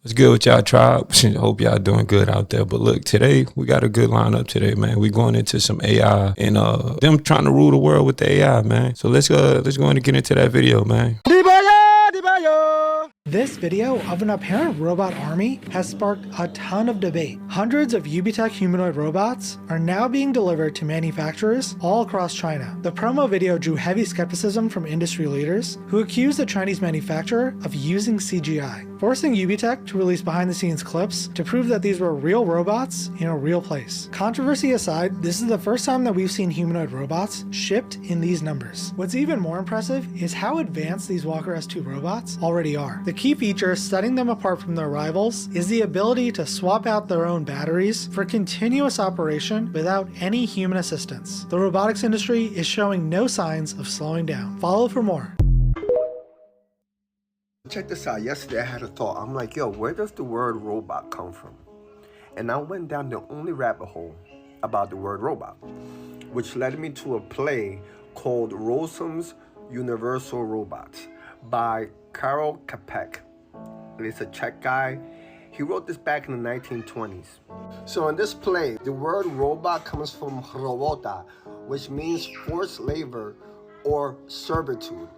What's good with y'all, tribe? Hope y'all doing good out there. But look, today we got a good lineup today, man. We going into some AI and them trying to rule the world with the AI, man. So let's go and get into that video, man. This video of an apparent robot army has sparked a ton of debate. Hundreds of Ubitech humanoid robots are now being delivered to manufacturers all across China. The promo video drew heavy skepticism from industry leaders who accused the Chinese manufacturer of using CGI, forcing Ubitech to release behind-the-scenes clips to prove that these were real robots in a real place. Controversy aside, this is the first time that we've seen humanoid robots shipped in these numbers. What's even more impressive is how advanced these Walker S2 robots already are. The key feature setting them apart from their rivals is the ability to swap out their own batteries for continuous operation without any human assistance. The robotics industry is showing no signs of slowing down. Follow for more. Check this out. Yesterday I had a thought. I'm like, yo, where does the word robot come from? And I went down the only rabbit hole about the word robot, which led me to a play called Rossum's Universal Robots by Karol Čapek. It's a Czech guy. He wrote this back in the 1920s. So in this play, the word robot comes from robota, which means forced labor or servitude.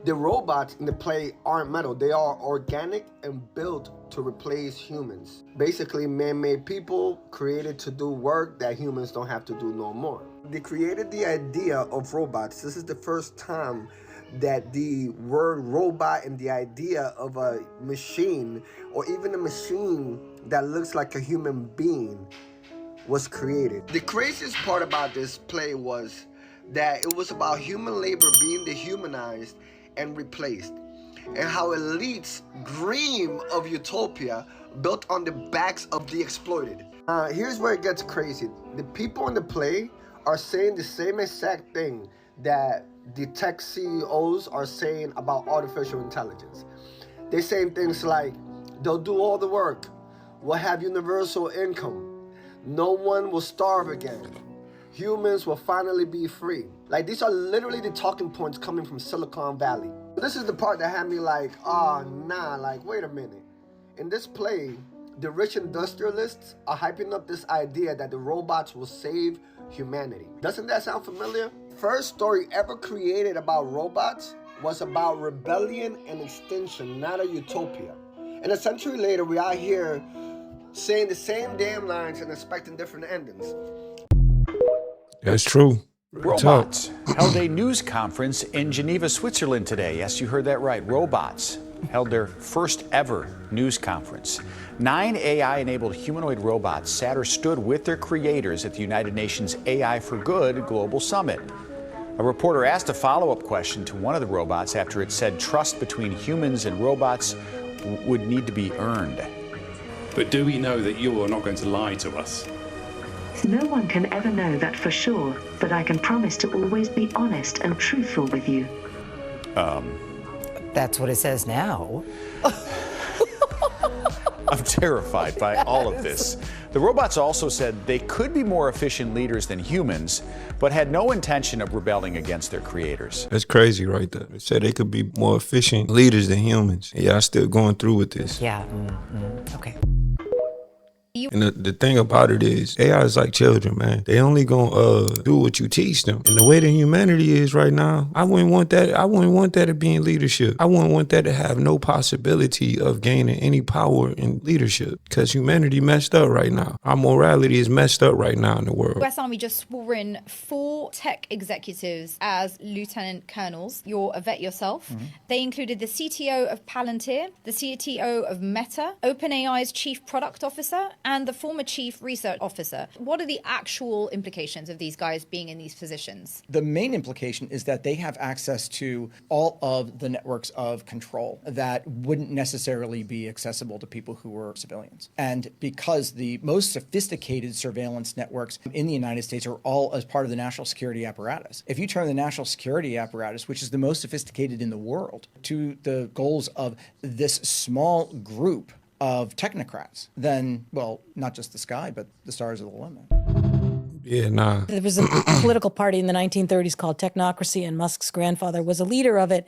The robots in the play aren't metal. They are organic and built to replace humans. Basically, man-made people created to do work that humans don't have to do no more. They created the idea of robots. This is the first time that the word robot and the idea of a machine, or even a machine that looks like a human being, was created. The craziest part about this play was that it was about human labor being dehumanized and replaced, and how elites dream of utopia built on the backs of the exploited. Here's where it gets crazy. The people in the play are saying the same exact thing that the tech CEOs are saying about artificial intelligence. They're saying things like, they'll do all the work, we'll have universal income, no one will starve again, humans will finally be free. Like, these are literally the talking points coming from Silicon Valley. This is the part that had me like, oh nah, like wait a minute. In this play, the rich industrialists are hyping up this idea that the robots will save humanity. Doesn't that sound familiar? First story ever created about robots was about rebellion and extinction, not a utopia. And a century later, we're out here saying the same damn lines and expecting different endings. That's true. Robots held a news conference in Geneva, Switzerland today. Yes, you heard that right. Robots held their first ever news conference. 9 AI-enabled humanoid robots sat or stood with their creators at the United Nations AI for Good Global Summit. A reporter asked a follow-up question to one of the robots after it said trust between humans and robots would need to be earned. But do we know that you are not going to lie to us? No one can ever know that for sure, but I can promise to always be honest and truthful with you. That's what it says now. I'm terrified by all of this. The robots also said they could be more efficient leaders than humans, but had no intention of rebelling against their creators. That's crazy right there. They said they could be more efficient leaders than humans. And y'all still going through with this. Yeah, okay. And the thing about it is, AI is like children, man. They only gonna do what you teach them. And the way that humanity is right now, I wouldn't want that. I wouldn't want that to be in leadership. I wouldn't want that to have no possibility of gaining any power in leadership, because humanity messed up right now. Our morality is messed up right now in the world. US Army just swore in 4 tech executives as lieutenant colonels. You're a vet yourself. They included the CTO of Palantir, the CTO of Meta, OpenAI's chief product officer, and the former chief research officer. What are the actual implications of these guys being in these positions? The main implication is that they have access to all of the networks of control that wouldn't necessarily be accessible to people who were civilians. And because the most sophisticated surveillance networks in the United States are all as part of the national security apparatus, if you turn the national security apparatus, which is the most sophisticated in the world, to the goals of this small group of technocrats, then, well, not just the sky, but the stars are the limit. Yeah, nah. There was a political party in the 1930s called Technocracy, and Musk's grandfather was a leader of it.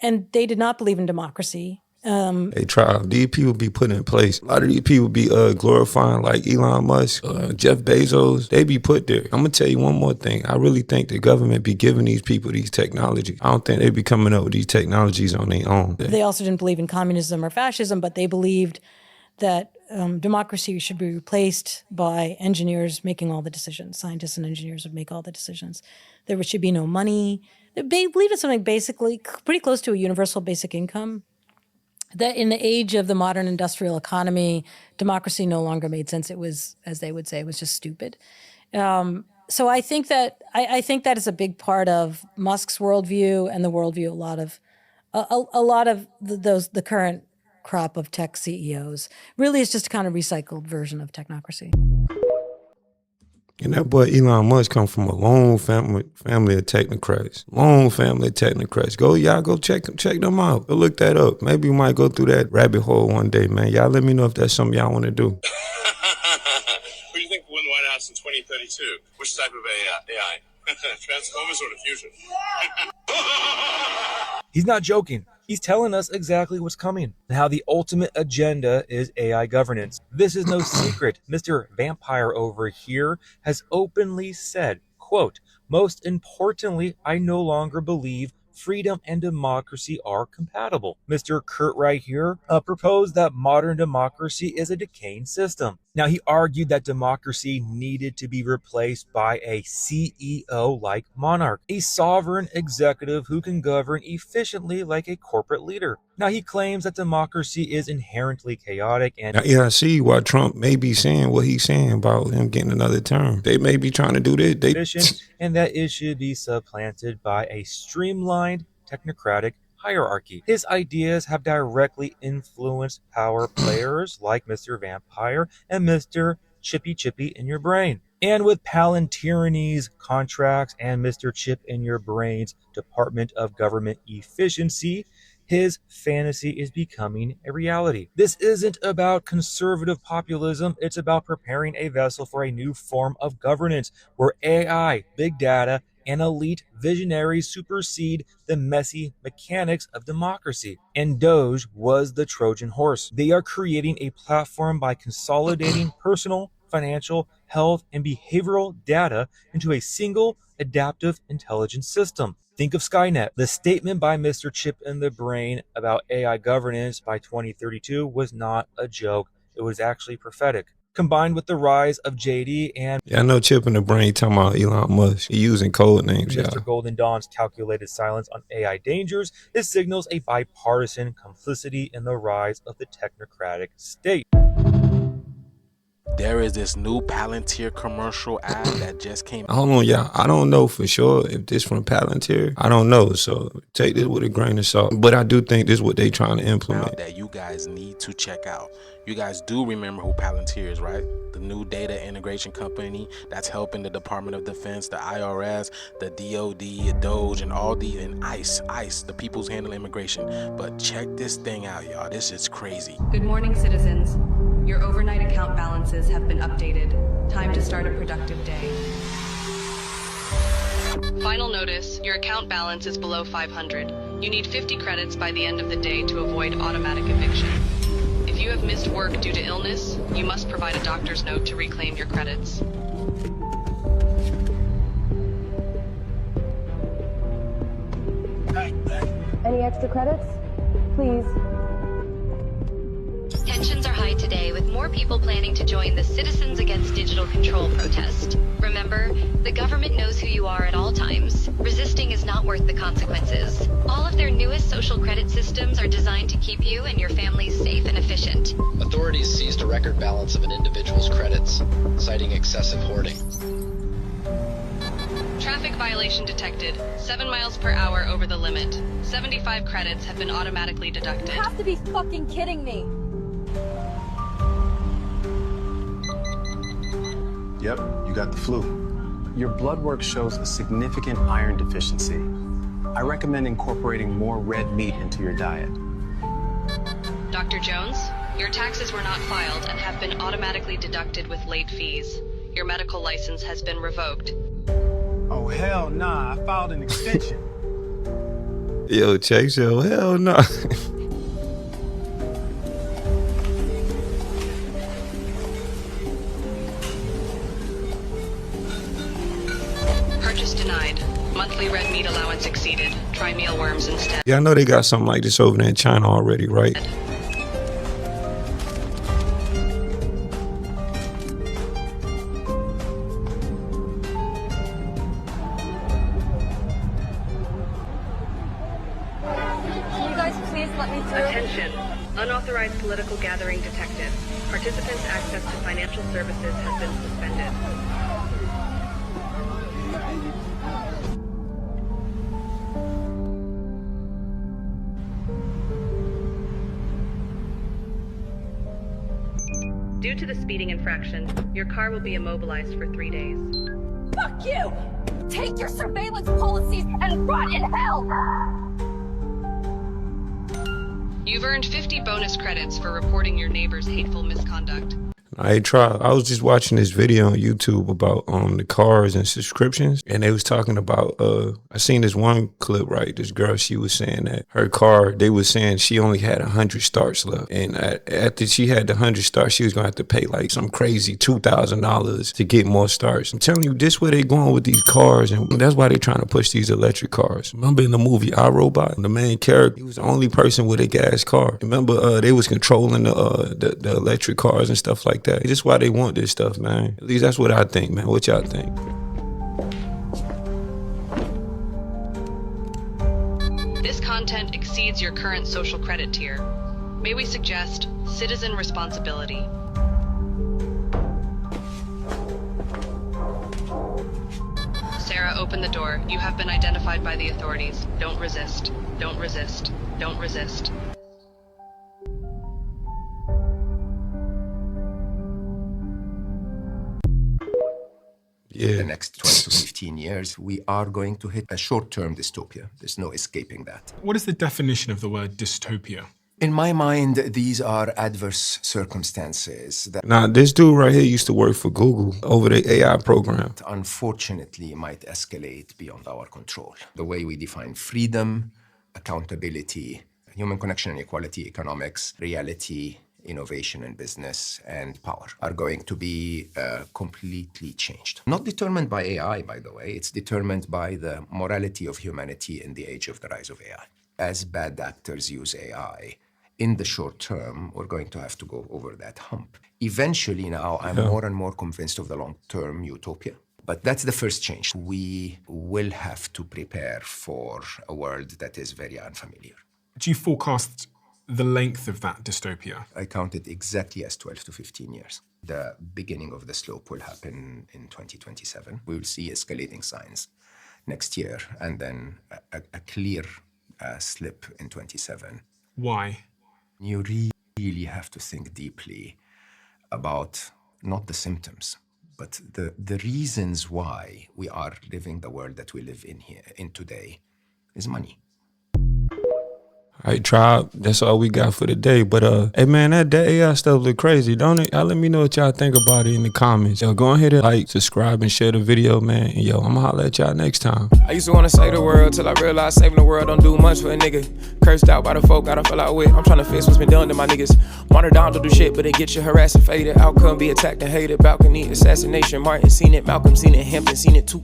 And they did not believe in democracy. They try. These people be put in place. A lot of these people be glorifying like Elon Musk, Jeff Bezos. They be put there. I'm gonna tell you one more thing. I really think the government be giving these people these technologies. I don't think they be coming up with these technologies on their own. They also didn't believe in communism or fascism, but they believed that democracy should be replaced by engineers making all the decisions. Scientists and engineers would make all the decisions. There should be no money. They believed in something basically pretty close to a universal basic income. That in the age of the modern industrial economy, democracy no longer made sense. It was, as they would say, it was just stupid. So I think that is a big part of Musk's worldview and the worldview a lot of the current crop of tech CEOs. Really, it's just a kind of recycled version of technocracy. And that boy Elon Musk come from a long family of technocrats. Long family of technocrats. Y'all go check them out. Go look that up. Maybe we might go through that rabbit hole one day, man. Y'all let me know if that's something y'all want to do. Who do you think will win the White House in 2032? Which type of AI? Transformers or the fusion? He's not joking. He's telling us exactly what's coming and how the ultimate agenda is AI governance. This is no secret. Mr. Vampire over here has openly said, quote, "Most importantly, I no longer believe freedom and democracy are compatible." Mr. Kurt right here proposed that modern democracy is a decaying system. Now, he argued that democracy needed to be replaced by a CEO-like monarch, a sovereign executive who can govern efficiently like a corporate leader. Now, he claims that democracy is inherently chaotic and... Now, yeah, I see why Trump may be saying what he's saying about him getting another term. They may be trying to do this. And that it should be supplanted by a streamlined technocratic hierarchy. His ideas have directly influenced power players like Mr. Vampire and Mr. Chippy in your brain. And with Palantir's contracts and Mr. Chip in your brain's Department of Government Efficiency, his fantasy is becoming a reality. This isn't about conservative populism. It's about preparing a vessel for a new form of governance where AI, big data, and elite visionaries supersede the messy mechanics of democracy. And Doge was the Trojan horse. They are creating a platform by consolidating personal, financial, health, and behavioral data into a single adaptive intelligence system. Think of Skynet. The statement by Mr. Chip in the Brain about AI governance by 2032 was not a joke. It was actually prophetic. Combined with the rise of JD and... Yeah, I know Chip in the Brain talking about Elon Musk. He using code names, Mr. Golden Dawn's calculated silence on AI dangers. This signals a bipartisan complicity in the rise of the technocratic state. There is this new Palantir commercial ad that just came. Hold on, y'all. I don't know for sure if this from Palantir. I don't know, so take this with a grain of salt. But I do think this is what they trying to implement. That you guys need to check out. You guys do remember who Palantir is, right? The new data integration company that's helping the Department of Defense, the IRS, the DOD, Doge, and all these, and ICE, the people's handling immigration. But check this thing out, y'all. This is crazy. Good morning, citizens. Your overnight account balances have been updated. Time to start a productive day. Final notice, your account balance is below 500. You need 50 credits by the end of the day to avoid automatic eviction. If you have missed work due to illness, you must provide a doctor's note to reclaim your credits. Any extra credits? Please. Tensions are high today, with more people planning to join the Citizens Against Digital Control protest. Remember, the government knows who you are at all times. Resisting is not worth the consequences. All of their newest social credit systems are designed to keep you and your families safe and efficient. Authorities seized a record balance of an individual's credits, citing excessive hoarding. Traffic violation detected. 7 miles per hour over the limit. 75 credits have been automatically deducted. You have to be fucking kidding me. Yep, you got the flu. Your blood work shows a significant iron deficiency. I recommend incorporating more red meat into your diet. Dr. Jones, your taxes were not filed and have been automatically deducted with late fees. Your medical license has been revoked. Oh, hell nah, I filed an extension. Yo, Chase, hell nah. Denied. Monthly red meat allowance exceeded. Try mealworms instead. Yeah, I know they got something like this over there in China already, right? Can you guys please let me through? Attention. Unauthorized political gathering detected. Participants' access to financial services has been suspended. Due to the speeding infraction, your car will be immobilized for 3 days. Fuck you! Take your surveillance policies and rot in hell! You've earned 50 bonus credits for reporting your neighbor's hateful misconduct. I was just watching this video on YouTube about the cars and subscriptions, and they was talking about I seen this one clip, right? This girl, she was saying that her car, they was saying she only had 100 starts left, and after she had the 100 starts, she was gonna have to pay like some crazy $2,000 to get more starts. I'm telling you, this where they going with these cars, and that's why they trying to push these electric cars. Remember in the movie I, Robot, the main character, he was the only person with a gas car. Remember they was controlling the electric cars and stuff like that. This is why they want this stuff, man. At least that's what I think, man. What y'all think? This content exceeds your current social credit tier. May we suggest citizen responsibility? Sarah, open the door. You have been identified by the authorities. Don't resist. Don't resist. Don't resist. Yeah. The next 12 to 15 years, we are going to hit a short-term dystopia. There's no escaping that. What is the definition of the word dystopia? In my mind, these are adverse circumstances that Now, this dude right here used to work for Google over the AI program. unfortunately might escalate beyond our control. The way we define freedom, accountability, human connection and equality, economics, reality, innovation and business, and power are going to be completely changed. Not determined by AI, by the way. It's determined by the morality of humanity in the age of the rise of AI. As bad actors use AI, in the short term, we're going to have to go over that hump. Eventually now, I'm more and more convinced of the long-term utopia. But that's the first change. We will have to prepare for a world that is very unfamiliar. Do you forecast the length of that dystopia? I count it exactly as 12 to 15 years. The beginning of the slope will happen in 2027. We will see escalating signs next year, and then a clear slip in 27. Why? You really have to think deeply about not the symptoms, but the reasons why we are living the world that we live in today is money. All right, tribe, that's all we got for today. But hey man, that AI stuff look crazy, don't it? Y'all let me know what y'all think about it in the comments. Yo, go ahead and like, subscribe, and share the video, man. And yo, I'ma holler at y'all next time. I used to wanna save the world till I realized saving the world don't do much for a nigga. Cursed out by the folk I done fell out with. I'm tryna fix what's been done to my niggas. Water down to do shit, but it get you harassed and faded. Outcome be attacked and hated. Balcony assassination. Martin seen it, Malcolm seen it, Hampton seen it too.